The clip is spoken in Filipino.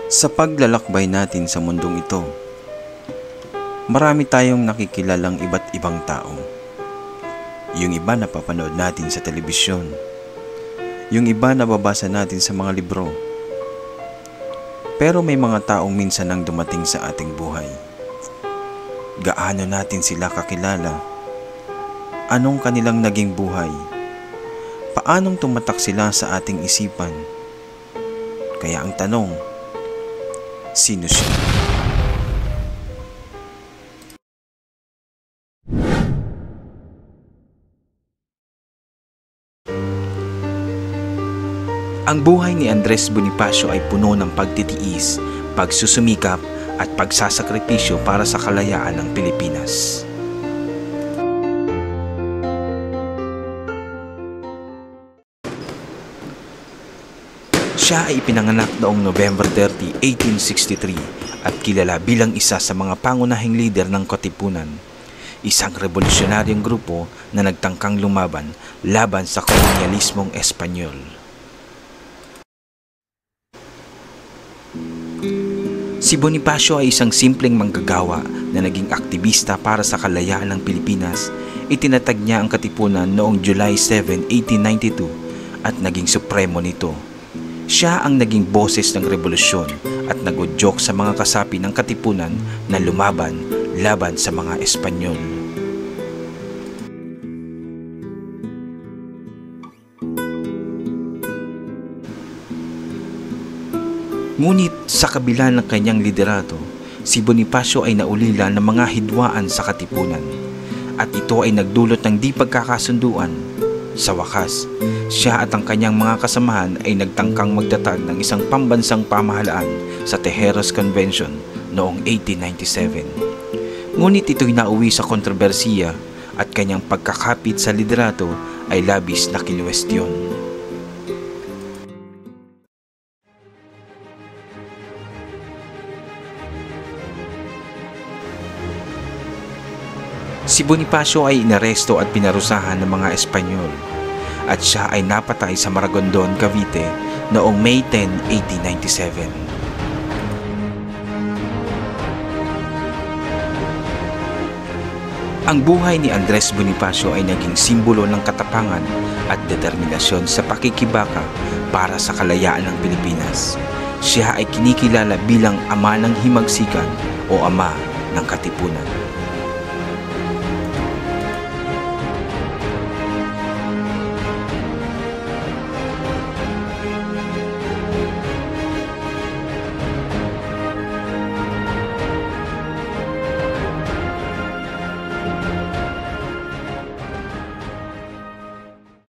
Sa paglalakbay natin sa mundong ito, marami tayong nakikilalang iba't ibang tao. Yung iba napapanood natin sa telebisyon, yung iba nababasa natin sa mga libro. Pero may mga taong minsan ang dumating sa ating buhay. Gaano natin sila kakilala? Anong kanilang naging buhay? Paanong tumatak sila sa ating isipan? Kaya ang tanong, sino siya? Ang buhay ni Andres Bonifacio ay puno ng pagtitiis, pagsusumikap at pagsasakripisyo para sa kalayaan ng Pilipinas. Siya ay ipinanganak noong November 30, 1863 at kilala bilang isa sa mga pangunahing lider ng Katipunan, isang revolusyonaryong grupo na nagtangkang lumaban laban sa kolonyalismong Espanyol. Si Bonifacio ay isang simpleng manggagawa na naging aktivista para sa kalayaan ng Pilipinas. Itinatag niya ang Katipunan noong July 7, 1892 at naging supremo nito. Siya ang naging boses ng revolusyon at nagudyok sa mga kasapi ng Katipunan na lumaban laban sa mga Espanyol. Ngunit sa kabila ng kanyang liderato, si Bonifacio ay naulila ng mga hidwaan sa Katipunan at ito ay nagdulot ng di pagkakasunduan. Sa wakas, siya at ang kanyang mga kasamahan ay nagtangkang magtatag ng isang pambansang pamahalaan sa Tejeros Convention noong 1897. Ngunit ito'y nauwi sa kontrobersiya at kanyang pagkakapit sa liderato ay labis na kinuwestiyon. Si Bonifacio ay inaresto at pinarusahan ng mga Espanyol at siya ay napatay sa Maragondon, Cavite noong May 10, 1897. Ang buhay ni Andres Bonifacio ay naging simbolo ng katapangan at determinasyon sa pakikibaka para sa kalayaan ng Pilipinas. Siya ay kinikilala bilang ama ng himagsikan o ama ng Katipunan.